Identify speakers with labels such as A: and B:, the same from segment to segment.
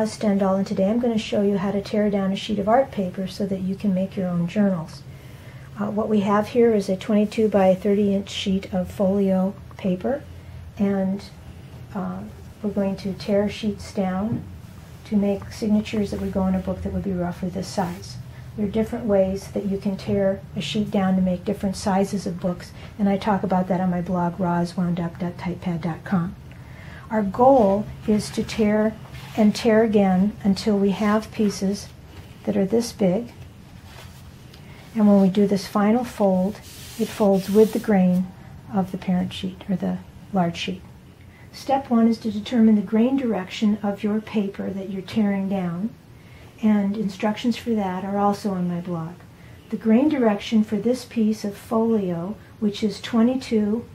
A: Roz Stendahl, and today I'm going to show you how to tear down a sheet of art paper so that you can make your own journals. What we have here is a 22 by 30 inch sheet of folio paper, and we're going to tear sheets down to make signatures that would go in a book that would be roughly this size. There are different ways that you can tear a sheet down to make different sizes of books, and I talk about that on my blog, rozwoundup.typepad.com. Our goal is to tear and tear again until we have pieces that are this big, and when we do this final fold, it folds with the grain of the parent sheet, or the large sheet. Step one is to determine the grain direction of your paper that you're tearing down, and instructions for that are also on my blog. The grain direction for this piece of folio, which is 22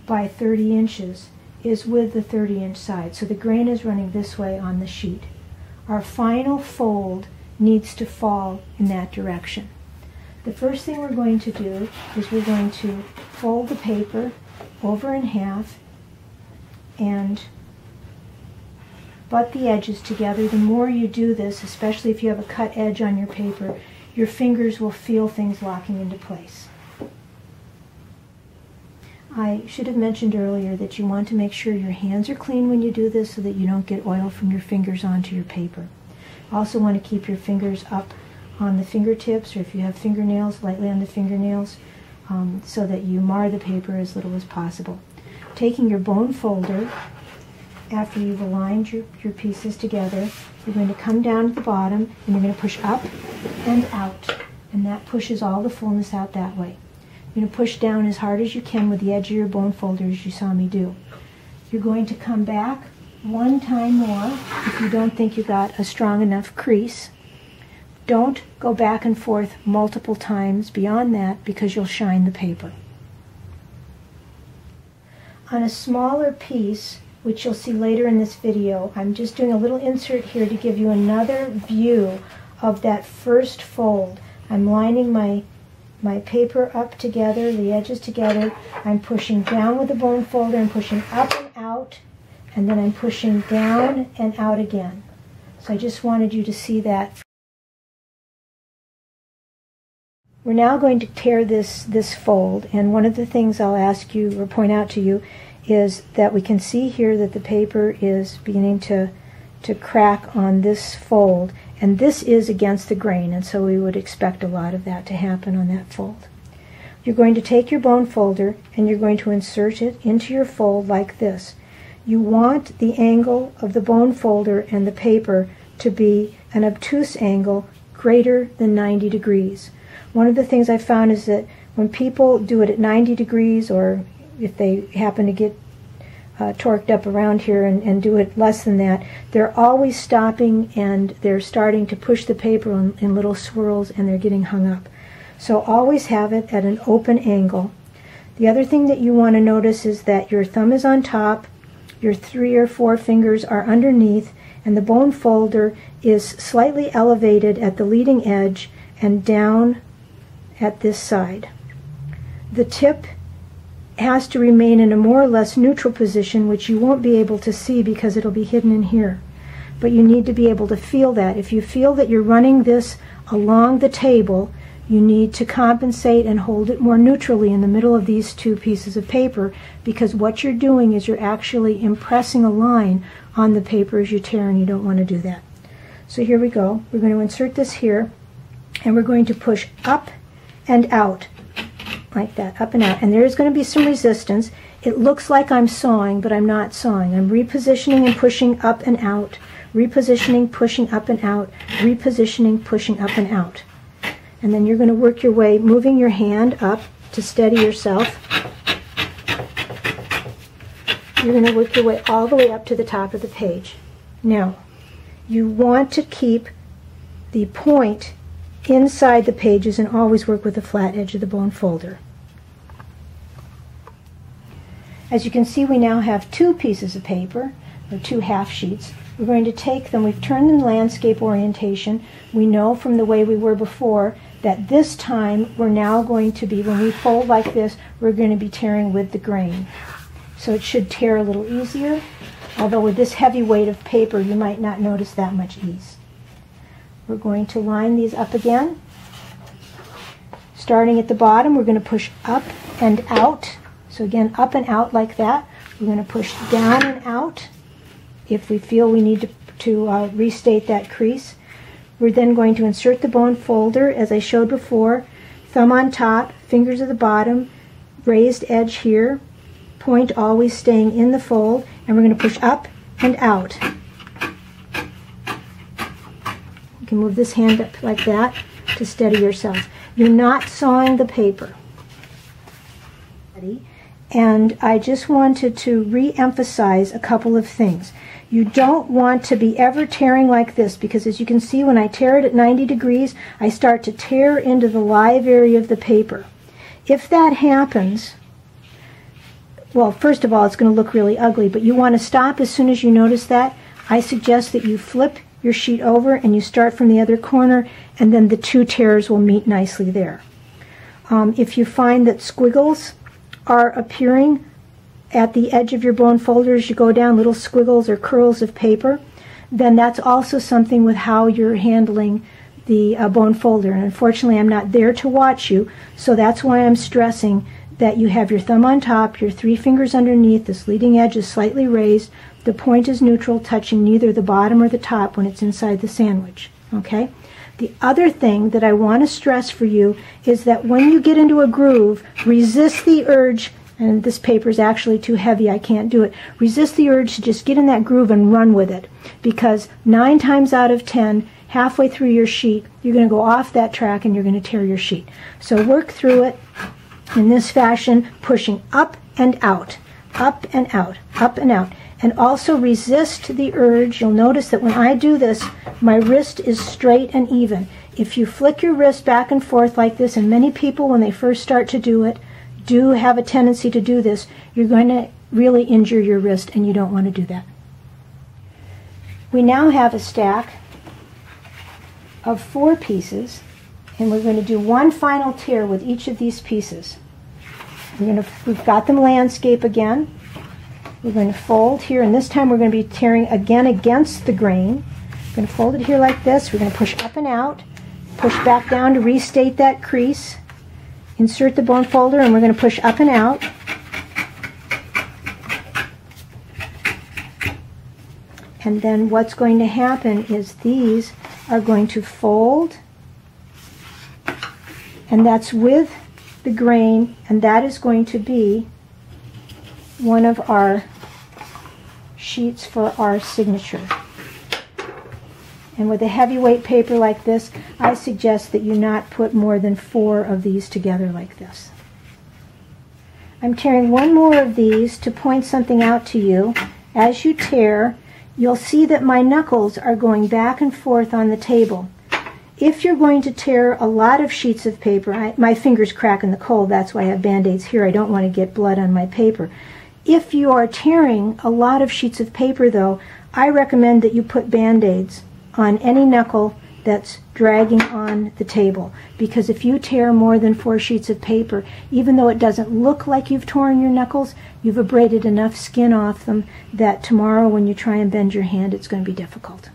A: by 30 inches, is with the 30-inch side. So the grain is running this way on the sheet. Our final fold needs to fall in that direction. The first thing we're going to do is we're going to fold the paper over in half and butt the edges together. The more you do this, especially if you have a cut edge on your paper, your fingers will feel things locking into place. I should have mentioned earlier that you want to make sure your hands are clean when you do this so that you don't get oil from your fingers onto your paper. Also want to keep your fingers up on the fingertips, or if you have fingernails, lightly on the fingernails, so that you mar the paper as little as possible. Taking your bone folder, after you've aligned your pieces together, you're going to come down to the bottom and you're going to push up and out, and that pushes all the fullness out that way. You're going to push down as hard as you can with the edge of your bone folder, as you saw me do. You're going to come back one time more if you don't think you got a strong enough crease. Don't go back and forth multiple times beyond that because you'll shine the paper. On a smaller piece, which you'll see later in this video, I'm just doing a little insert here to give you another view of that first fold. I'm lining my paper up together, the edges together. I'm pushing down with the bone folder and pushing up and out, and then I'm pushing down and out again. So I just wanted you to see that. We're now going to tear this fold, and one of the things I'll ask you or point out to you is that we can see here that the paper is beginning to crack on this fold, and this is against the grain, and so we would expect a lot of that to happen on that fold. You're going to take your bone folder and you're going to insert it into your fold like this. You want the angle of the bone folder and the paper to be an obtuse angle greater than 90 degrees. One of the things I found is that when people do it at 90 degrees, or if they happen to get torqued up around here and do it less than that, they're always stopping and they're starting to push the paper in little swirls and they're getting hung up. So always have it at an open angle. The other thing that you want to notice is that your thumb is on top, your 3 or 4 fingers are underneath, and the bone folder is slightly elevated at the leading edge and down at this side. The tip has to remain in a more or less neutral position, which you won't be able to see because it'll be hidden in here. But you need to be able to feel that. If you feel that you're running this along the table, you need to compensate and hold it more neutrally in the middle of these two pieces of paper, because what you're doing is you're actually impressing a line on the paper as you tear, and you don't want to do that. So here we go. We're going to insert this here, and we're going to push up and out like that, up and out, and there is going to be some resistance. It looks like I'm sawing, but I'm not sawing. I'm repositioning and pushing up and out, repositioning, pushing up and out, repositioning, pushing up and out. And then you're going to work your way, moving your hand up to steady yourself. You're going to work your way all the way up to the top of the page. Now, you want to keep the point inside the pages and always work with the flat edge of the bone folder. As you can see, we now have 2 pieces of paper, or 2 half sheets. We're going to take them, we've turned them landscape orientation. We know from the way we were before that this time we're now going to be, when we fold like this, we're going to be tearing with the grain. So it should tear a little easier. Although with this heavy weight of paper, you might not notice that much ease. We're going to line these up again. Starting at the bottom, we're going to push up and out. So again, up and out like that. We're going to push down and out if we feel we need to restate that crease. We're then going to insert the bone folder, as I showed before, thumb on top, fingers at the bottom, raised edge here, point always staying in the fold, and we're going to push up and out. You can move this hand up like that to steady yourself. You're not sawing the paper. And I just wanted to re-emphasize a couple of things. You don't want to be ever tearing like this, because as you can see, when I tear it at 90 degrees, I start to tear into the live area of the paper. If that happens, well, first of all, it's going to look really ugly, but you want to stop as soon as you notice that. I suggest that you flip your sheet over and you start from the other corner, and then the two tears will meet nicely there. If you find that squiggles are appearing at the edge of your bone folder as you go down, little squiggles or curls of paper, then that's also something with how you're handling the bone folder. And unfortunately, I'm not there to watch you, so that's why I'm stressing that you have your thumb on top, your 3 fingers underneath, this leading edge is slightly raised, the point is neutral, touching neither the bottom or the top when it's inside the sandwich. Okay? The other thing that I want to stress for you is that when you get into a groove, resist the urge, and this paper is actually too heavy, I can't do it, resist the urge to just get in that groove and run with it, because 9 times out of 10, halfway through your sheet, you're going to go off that track and you're going to tear your sheet. So work through it in this fashion, pushing up and out, up and out, up and out. And also resist the urge. You'll notice that when I do this, my wrist is straight and even. If you flick your wrist back and forth like this, and many people when they first start to do it, do have a tendency to do this, you're going to really injure your wrist, and you don't want to do that. We now have a stack of 4 pieces, and we're going to do one final tear with each of these pieces. We've got them landscape again. We're going to fold here, and this time we're going to be tearing again against the grain. We're going to fold it here like this. We're going to push up and out, push back down to restate that crease, insert the bone folder, and we're going to push up and out. And then what's going to happen is these are going to fold, and that's with the grain, and that is going to be one of our sheets for our signature. And with a heavyweight paper like this, I suggest that you not put more than 4 of these together like this. I'm tearing one more of these to point something out to you. As you tear, you'll see that my knuckles are going back and forth on the table. If you're going to tear a lot of sheets of paper, my fingers crack in the cold, that's why I have Band-Aids here. I don't want to get blood on my paper. If you are tearing a lot of sheets of paper, though, I recommend that you put Band-Aids on any knuckle that's dragging on the table. Because if you tear more than 4 sheets of paper, even though it doesn't look like you've torn your knuckles, you've abraded enough skin off them that tomorrow when you try and bend your hand, it's going to be difficult.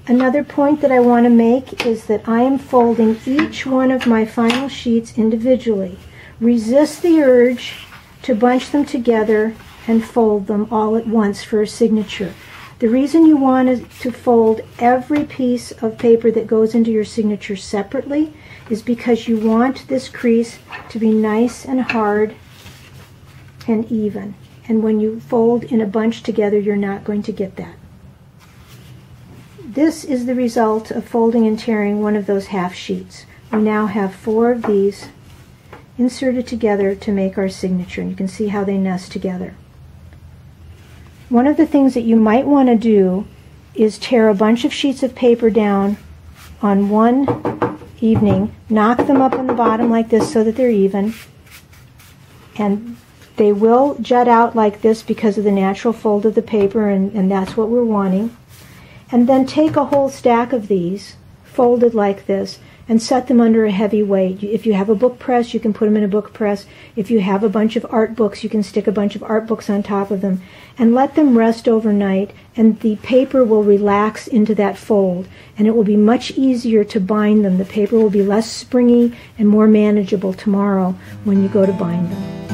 A: Another point that I want to make is that I am folding each one of my final sheets individually. Resist the urge to bunch them together and fold them all at once for a signature. The reason you want to fold every piece of paper that goes into your signature separately is because you want this crease to be nice and hard and even. And when you fold in a bunch together, you're not going to get that. This is the result of folding and tearing one of those half sheets. We now have 4 of these inserted together to make our signature, and you can see how they nest together. One of the things that you might want to do is tear a bunch of sheets of paper down on one evening, knock them up on the bottom like this so that they're even, and they will jut out like this because of the natural fold of the paper, and that's what we're wanting. And then take a whole stack of these, folded like this, and set them under a heavy weight. If you have a book press, you can put them in a book press. If you have a bunch of art books, you can stick a bunch of art books on top of them, and let them rest overnight, and the paper will relax into that fold, and it will be much easier to bind them. The paper will be less springy and more manageable tomorrow when you go to bind them.